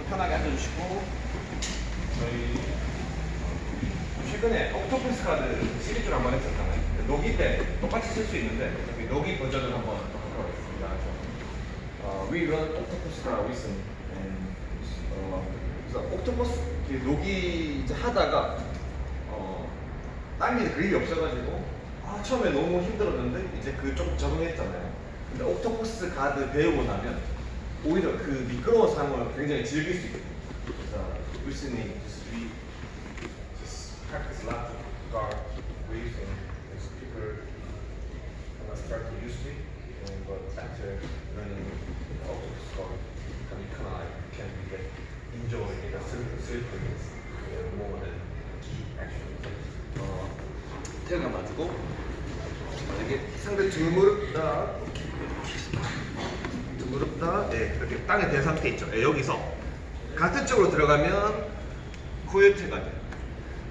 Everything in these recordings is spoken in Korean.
편하게 앉아주시고 저희 최근에 옥토퍼스 카드 시리즈를 한번 했었잖아요. 노기 때 똑같이 쓸 수 있는데 노기 버전을 한번 하도록 하겠습니다. We run octopus card recently. 그래서 옥토퍼스 노기 이제 하다가 당기는 그립이 없어가지고 처음에 너무 힘들었는데 이제 그 좀 적응했잖아요. 근데 옥토퍼스 가드 배우고 나면 오히려 그 미끄러운 상황을 굉장히 즐길 수 있거든요. 그래서 recently just practice a lot of guard breathing as people start to use it, but after learning octopus guard, you kind of can get enjoy the circles more than key action. 태어나 가지고 만약에 상대 두 무릎 다 두 무릎 다 이렇게 땅에 댄 상태 있죠. 여기서 같은 쪽으로 들어가면 코요테 가드,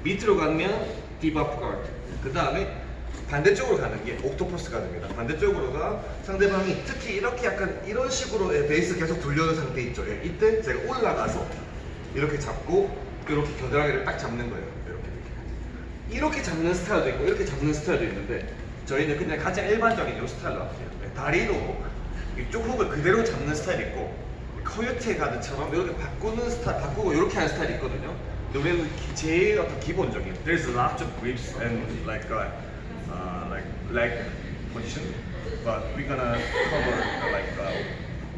밑으로 가면 디바프 가드, 그 다음에 반대쪽으로 가는 게 옥토퍼스 가드입니다. 반대쪽으로가 상대방이 특히 이렇게 약간 이런 식으로 베이스 계속 돌려는 상태 있죠. 이때 제가 올라가서 이렇게 잡고 이렇게 겨드랑이를 딱 잡는 거예요. 이렇게 잡는 스타일도 있고 이렇게 잡는 스타일도 있는데 저희는 그냥 가장 일반적인 이 스타일로 할게요. 다리로 이쪽 훅을 그대로 잡는 스타일이 있고 코요테 가드처럼 이렇게 바꾸는 스타일, 바꾸고 이렇게 하는 스타일이 있거든요. 근데 우리는 제일 어떤 기본적인 There's a lot of grips and like leg position, but we're gonna cover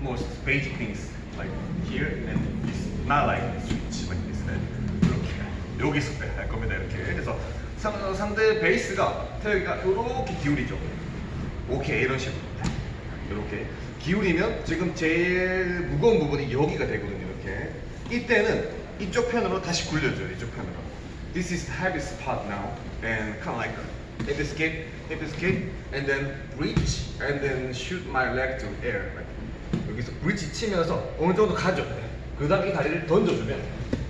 most basic things like here and this, not like switch like this. 이렇게 여기서 할 겁니다. 이렇게 그래서 상대 베이스가 태엽이가 이렇게 기울이죠. 오케이 이런 식으로 이렇게 기울이면 지금 제일 무거운 부분이 여기가 되거든요. 이렇게 이때는 이쪽 편으로 다시 굴려줘요. 이쪽 편으로. This is the heavy spot now, and kind of like hip escape, and then bridge, and then shoot my leg to air. 여기서 브릿지 치면서 어느 정도 가죠. 그 다음 이 다리를 던져주면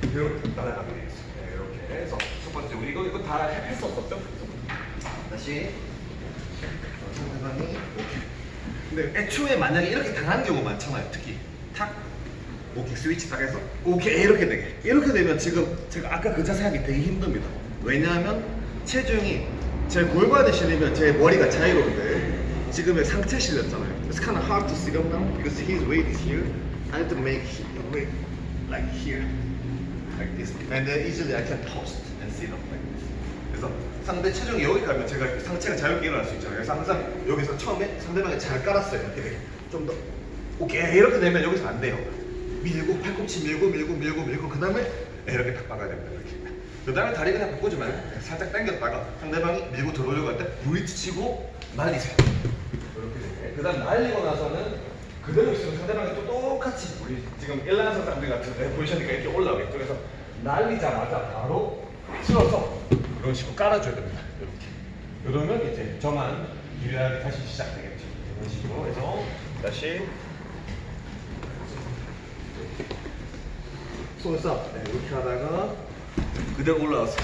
이렇게 날아가게 되어 있어요. 이렇게 해서 첫 번째 우리 이거 다 했었었죠? 다시 상대방이 오케이. 근데 애초에 만약에 이렇게 당하는 경우가 많잖아요. 특히 탁 오케이 스위치 딱 해서 오케이 이렇게 되게 이렇게 되면 지금 제가 아까 그 자세 하기 되게 힘듭니다. 왜냐하면 체중이 제 골반에 실리면 제 머리가 자유로운데 지금의 상체 실렸잖아요. It's kind of hard to sit up now because his weight is here. I have to make his weight like here, like this, and then easily I can toast and sit up like this. 그래서 상대 체중이 여기 가면 제가 상체가 자유롭게 일어날 수 있잖아요. 그래서 항상 여기서 처음에 상대방이 잘 깔았어요. 이렇게 좀 더 오케이 이렇게 되면 여기서 안 돼요. 밀고 팔꿈치 밀고 그 다음에 이렇게 딱 박아야 됩니다. 이렇게. 그 다음에 다리 그냥 바꾸지 말고 살짝 당겼다가 상대방이 밀고 들어오려고 할 때 브릿지 치고 날리세요. 이렇게 되게. 그 다음 날리고 나서는 그대로 있으면 상대방이 또 똑같이 우리 지금 일란선 사람들 같은 보이시니까 이렇게 올라오겠죠. 그래서 날리자마자 바로 틀어서 이런 식으로 깔아줘야 됩니다. 이렇게. 이러면 이제 저만 유리하게 다시 시작되겠죠. 이런 식으로 해서 다시 손썹 이렇게 하다가 그대로 올라와서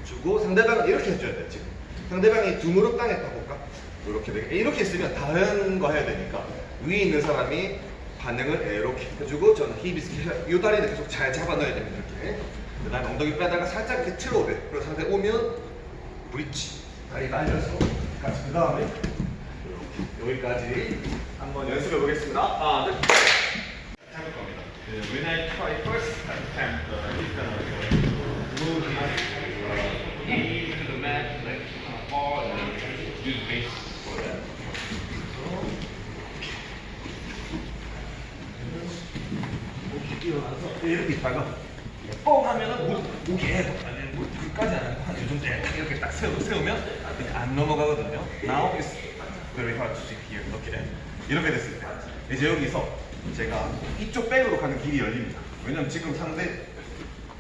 주고 상대방은 이렇게 해줘야 돼요. 지금 상대방이 두 무릎 땅에 떠볼까? 이렇게 되게 이렇게 했으면 다른 거 해야 되니까 위에 있는 사람이 반응을 이렇게 해주고 저는 힙이 이 다리는 계속 잘 잡아 넣어야 됩니다. 이렇게 그 다음에 엉덩이 빼다가 살짝 이렇게 틀어오래. 그리고 상대 오면 브릿지 다리 날려서 같이 그 다음에 여기까지 한번 연습해 보겠습니다. 하나 둘 해볼 겁니다. When I try first attempt, he's gonna move his knee to the mat, like fall, and use base for that. 이렇게 일어나서 이렇게 있다가 뻥 하면은 무릎 끝까지 안 하고 한 이 정도 이렇게 딱 세우면 이렇게 안 넘어가거든요. Now it's very hard to sit here. 이렇게 됐을 때 이제 여기서 제가 이쪽 백으로 가는 길이 열립니다. 왜냐면 지금 상대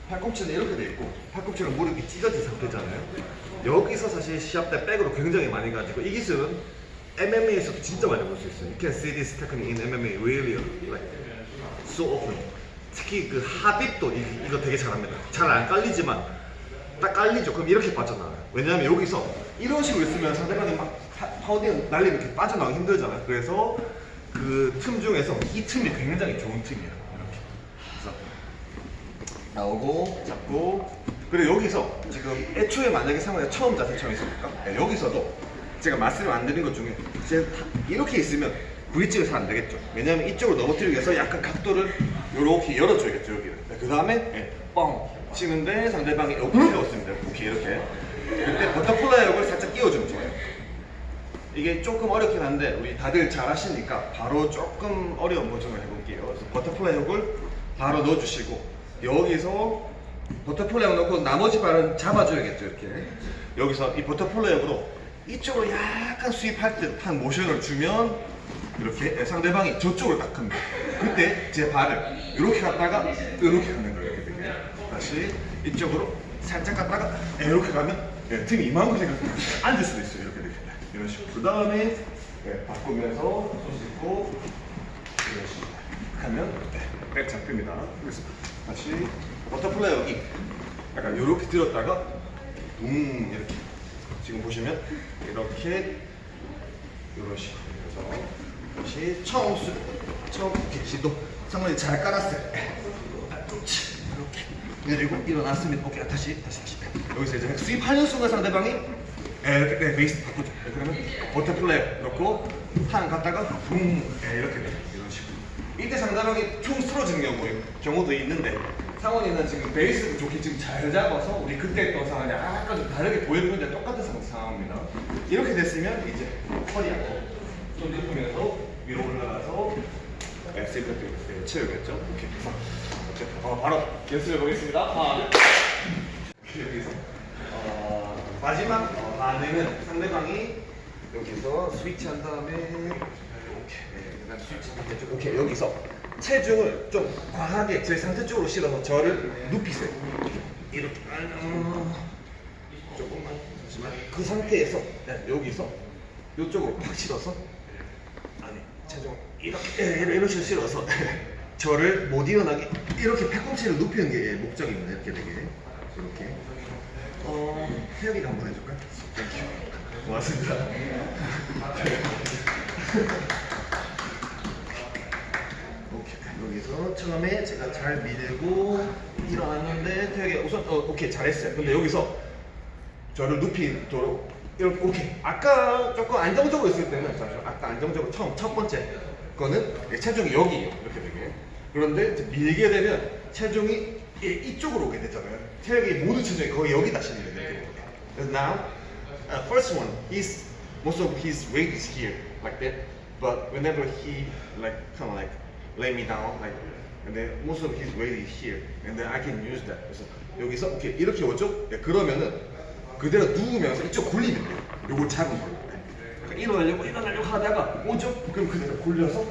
팔꿈치는 이렇게 돼 있고 팔꿈치는 무릎이 찢어진 상태잖아요. 여기서 사실 시합 때 백으로 굉장히 많이 가지고 이 기술은 MMA에서도 진짜 많이 볼 수 있어요. You can see this technique in MMA really like so often. 특히 그 하빕도 이거 되게 잘합니다. 잘 안 깔리지만 딱 깔리죠. 그럼 이렇게 빠져나와요. 왜냐하면 여기서 이런 식으로 있으면 상대방이 막 파운딩 날리면 이렇게 빠져나오기 힘들잖아요. 그래서 그 틈 중에서 이 틈이 굉장히 좋은 틈이에요. 이렇게. 그래서 나오고 잡고. 그리고 여기서 지금 애초에 만약에 상황에 처음 자세처럼 있으니까 여기서도 제가 말씀을 안 드린 것 중에 이렇게 있으면 브릿지를 안 되겠죠. 왜냐면 이쪽으로 넘어뜨리기 위해서 약간 각도를 이렇게 열어줘야겠죠, 여기를. 그 다음에 뻥 치는데 상대방이 이렇게 세웠습니다. 이렇게. 그때 버터플라이 훅을 살짝 끼워주면 좋아요. 이게 조금 어렵긴 한데 우리 다들 잘 하시니까 바로 조금 어려운 버전을 해볼게요. 그래서 버터플라이 훅을 바로 넣어주시고 여기서 버터플라이 훅 넣고 나머지 발은 잡아줘야겠죠, 이렇게. 여기서 이 버터플라이 훅으로 이쪽으로 약간 스윕할 듯한 모션을 주면 이렇게 상대방이 저쪽으로 딱 합니다. 그때 제 발을 이렇게 갔다가 이렇게 가는 거예요. 이렇게. 다시 이쪽으로 살짝 갔다가 이렇게 가면 틈이 이만큼 생겼으면 앉을 수도 있어요. 이렇게 이런 식으로. 그 다음에 바꾸면서 손 씻고 이런 식으로 하면 백 잡힙니다. 그래서 다시 버터플라이 여기 약간 이렇게 들었다가 이렇게 지금 보시면 이렇게 이런 식으로 해서 다시 처음 이렇게 시도 상당히 잘 깔았어요. 이렇게 내리고 일어났으면 오케이 다시 여기서 이제 스윕하는 순간 상대방이 이렇게 베이스 바꾸죠. 그러면 버터플라이 넣고 탕 갔다가 이렇게 돼요. 이런 식으로. 이때 상대방이 총 쓰러지는 경우도 있는데 상원이는 지금 베이스를 좋게 지금 잘 잡아서 우리 그때 했던 상황이 약간 좀 다르게 보였는데 똑같은 상황입니다. 이렇게 됐으면 이제 허리하고 손 짚으면서 위로 올라가서 세이프트 채우겠죠. 이렇게 해서 바로 연습해 보겠습니다. 하나, 둘. 여기서 마지막 반응은 상대방이 여기서 스위치한 다음에 이렇게 스위치한 다음에 이렇게 여기서 체중을 좀 과하게 제 상체 쪽으로 실어서 저를 눕히세요. 이렇게 조금만 잠시만. 그 상태에서 여기서 이쪽으로 팍 실어서 안에 체중 이런 식으로 실어서 저를 못 일어나게 이렇게 팔꿈치를 눕히는 게 목적입니다. 이렇게 되게 이렇게. 태혁이가 한번 해줄까? 고맙습니다. 여기서 처음에 제가 잘 밀고 일어났는데 태혁이 우선 오케이 잘했어요. 근데 여기서 저를 눕히도록 이렇게 오케이. 아까 조금 안정적으로 있을 때는 아까 안정적으로 첫 번째 거는 체중이 여기예요. 이렇게 되게. 그런데 이제 밀게 되면 체중이 이쪽으로 오게 되잖아요. 태혁이 모든 체중이 거의 여기다 실리게 돼요. Now, first one, most of his weight is here, like that. But whenever he kind of lay me down, and then most of his weight is here, and then I can use that. 그래서 여기서 오케이 이렇게 오죠? 그러면은 그대로 누우면서 이쪽 굴리면 돼요. 요걸 잡은 걸로. 그러니까 일어나려고 하다가 오죠? 그럼 그대로 굴려서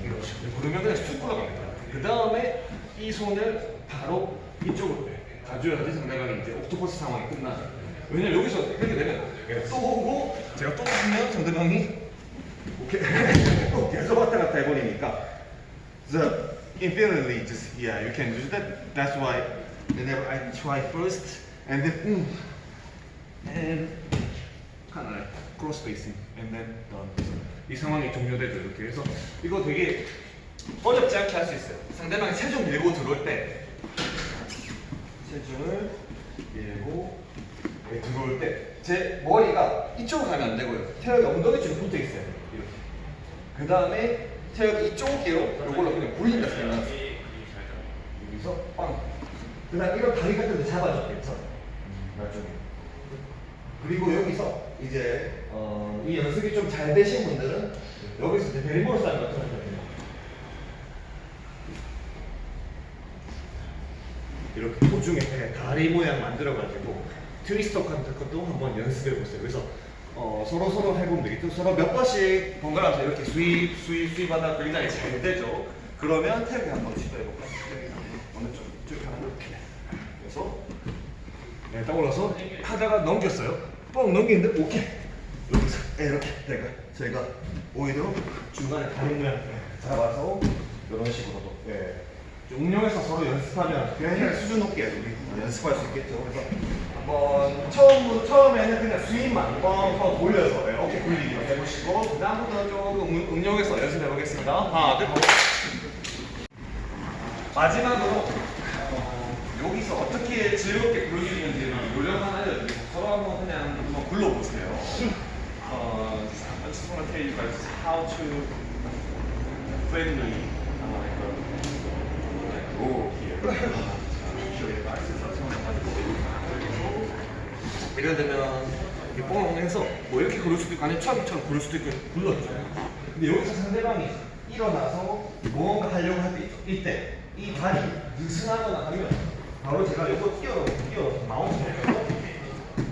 이렇게 그러면 그냥 쑥 올라갑니다. 그 다음에 이 손을 바로 이쪽으로 가줘야지 상대방이 이제 옥토퍼스 상황이 끝나죠. 왜냐면 여기서 이렇게 되면 또 오고 제가 또 하면 상대방이 오케이 또 계속 왔다 갔다 해버리니까 so infinitely just you can use that. That's why whenever I try first and then and kind of like cross facing and then done. 이 상황이 종료되죠. 이렇게 해서 이거 되게 어렵지 않게 할 수 있어요. 상대방이 체중 밀고 들어올 때 체중을 밀고 들어올 때 제 머리가 이쪽으로 가면 안 되고요. 태엽이 엉덩이 쪽에 붙어 있어요. 이렇게. 그 다음에 태엽이 이쪽으로 이걸로 그냥 굴린다 생각하세요. 여기서 빵. 그 다음 이런 다리 같은 데 잡아줬겠죠. 나중에. 그리고 여기서 이제 이 연습이 좀 잘 되신 분들은 여기서 이제 베리볼 사인 같은 거 해요. 이렇게 도중에 다리 모양 만들어가지고 트위스터 같은 것도 한번 연습해보세요. 그래서 서로 해보면 되겠죠. 서로 몇 번씩 번갈아서 이렇게 스윕 하다 굉장히 잘 되죠. 그러면 태엽이 한번 시도해볼까요? 어느 쪽 하나 이렇게. 그래서 떠올라서 하다가 넘겼어요. 뻥 넘기는데 오케이. 여기서 이렇게 제가 오히려 중간에 다리 모양 잡아서 이런 식으로도 응용해서 서로 연습하면 그냥 수준 높게 우리 연습할 수 있겠죠. 그래서 한번 처음에는 그냥 스윙만 뻥뻥 돌려서 어깨 굴리기 해보시고 그 다음부터는 조금 응용해서 연습해 보겠습니다. 하나, 둘, 마지막으로 여기서 어떻게 즐겁게 굴릴 수 있는지 요령 하나 알려드리고 서로 한번 굴러보세요. I just want to tell you guys how to friendly go here. 예를 들면 이렇게 뻥 해서 뭐 이렇게 굴릴 수도 있고 아니면 처음처럼 굴릴 수도 있고 굴러줘요. 근데 여기서 상대방이 일어나서 무언가 하려고 할 때 있죠. 이때 이 다리 느슨하거나 하면 바로 제가 요거 뛰어 마운트 해서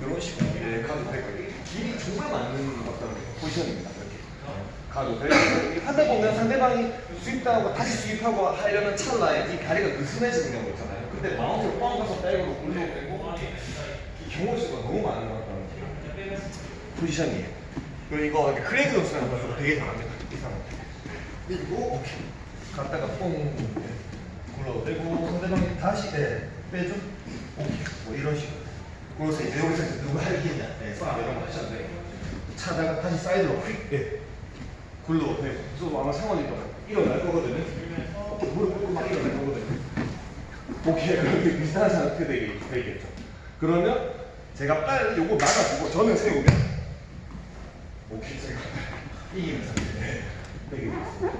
이런 식으로 가도 되고 길이 정말 맞는 어떤 포지션입니다. 이렇게 가도 되고 하다 보면 상대방이 스윕하고 다시 스윕하고 하려는 찰나에 이 다리가 느슨해지는 경우 있잖아요. 근데 마운트를 뻥 가서 백으로 굴려내고 이 경우 수가 너무 많은 어떤 포지션이에요. 그리고 이거 크레이그 선수라는 선수가 되게 잘합니다. 이 상황. 그리고 갔다가 뽕 굴러도 되고 상대방이 다시 빼줘. 오케이. 뭐 이런 식으로. 그래서 이제 여기서 이제 누가 할 기냐. 이런 거 하셨는데 차다가 다시 사이드로 휙 굴러도 되고. 그래서 아마 상원이 일어날 거거든요. 무릎 꿇고 막 일어날 거거든요. 오케이. 그렇게 비슷한 상태 되겠죠. 그러면 제가 빨리 요거 막아주고 저는 세우면 오케이. 제가 이기면서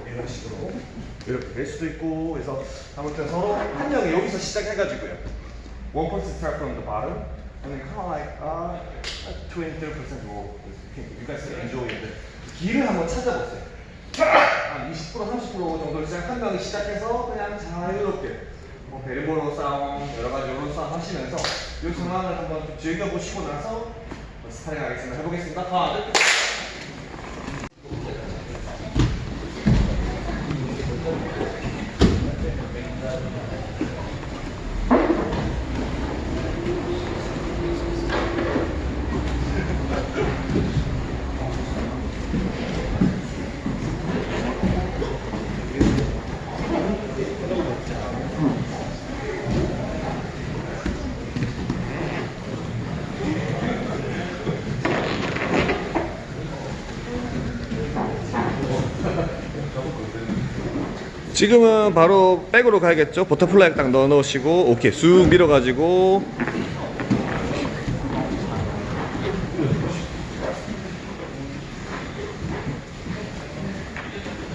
이런 식으로 이렇게 될 수도 있고. 그래서 아무튼 서로 한 명이 여기서 시작해가지고요. One person start from the bottom and then kind of like 20-30% roll. You guys enjoy it. 길을 한번 찾아보세요. 한 20% 30% 정도 시작 한 명이 시작해서 그냥 자유롭게 뭐 베리보로 싸움 여러 가지 이런 싸움 하시면서 이 상황을 한번 좀 즐겨보시고 나서 스파링 하겠습니다. 해보겠습니다. 하나, 둘. 지금은 바로 백으로 가야겠죠. 버터플라이 딱 넣어 놓으시고 오케이 쑥 밀어가지고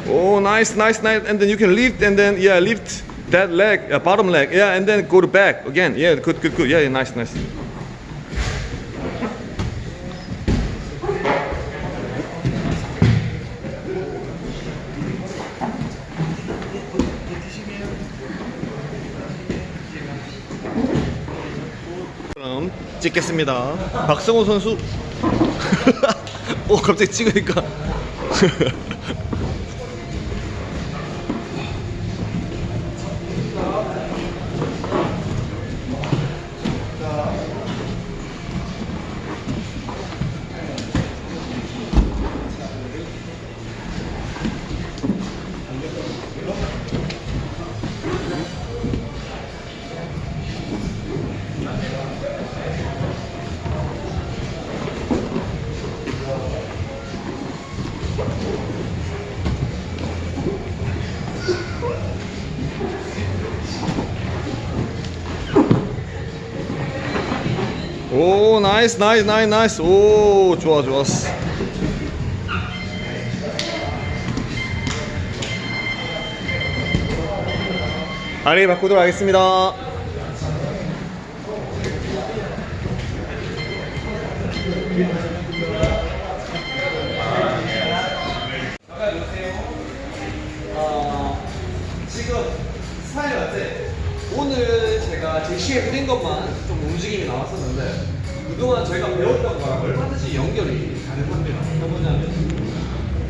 oh nice and then you can lift and then yeah lift that leg bottom leg yeah and then go to back again yeah good yeah nice 그럼 찍겠습니다. 박성호 선수 갑자기 찍으니까 오 나이스 오 좋았어. 아리 바꾸도록 하겠습니다. 지금 스타일 같아. 오늘 제가 제시해 드린 것만 좀 움직임이 나왔었는데 그동안 저희가 배웠던 거랑 얼마든지 연결이 가능합니다. 어떤 거냐면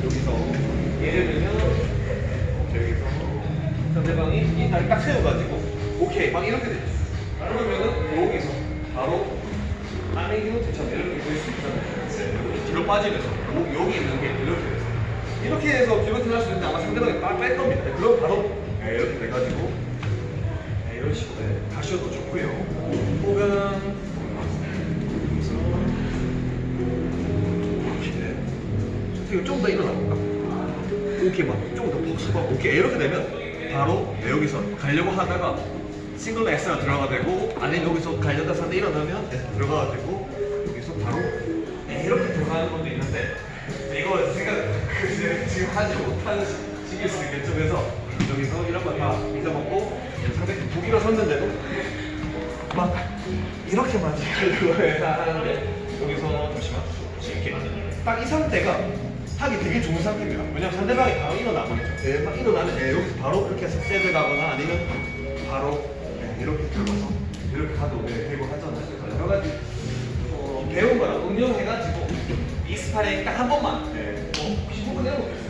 여기서 예를 들면 여기서 상대방이 이 다리 딱 세워가지고 오케이 막 이렇게 되죠. 그러면은 여기서 바로 안에 있는 것처럼 이렇게 될 수 있잖아요. 뒤로 빠지면서 여기 있는 게 이렇게 돼서 이렇게 해서 기본을 할 수 있는데 아마 상대방이 딱 뺄 겁니다. 그럼 바로 이렇게 돼가지고 이런 식으로 가셔도 좋고요. 혹은 이렇게 좀 더 일어나볼까? 오케이 막 좀 더 퍽 씹어. 오케이 이렇게 되면 바로 여기서 가려고 하다가 싱글로 X가 들어가 되고 아니면 여기서 갈려다 상대 일어나면 S 들어가가지고 여기서 바로 이렇게 들어가는 것도 있는데 이거 생각 지금 하지 못하는 시기일 수 있겠죠. 그래서 여기서 이런 거 다 잊어먹고 상대 독일어 섰는데도 막 이렇게 맞추는 거에 하는데 여기서 잠시만 이렇게 딱 이 상태가 하기 되게 좋은 상태입니다. 왜냐면 상대방이 바로 일어나거든요. 막 일어나면 여기서 바로 이렇게 해서 세드 가거나 아니면 바로 이렇게 들어가서 이렇게 가도 되고 하잖아요. 여러 가지 배운 거랑 응용해가지고 이 스파링 딱 한 번만 15분 해보고 있어요.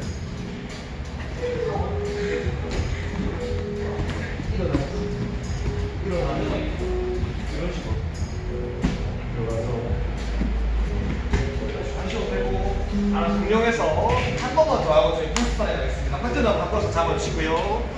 일어나면 이런 식으로 들어가서 한시간 빼고 알아서 응용해서 한 번만 더 하고 저희 풀 스파링 하겠습니다. 파트너 바꿔서 잡아주시고요.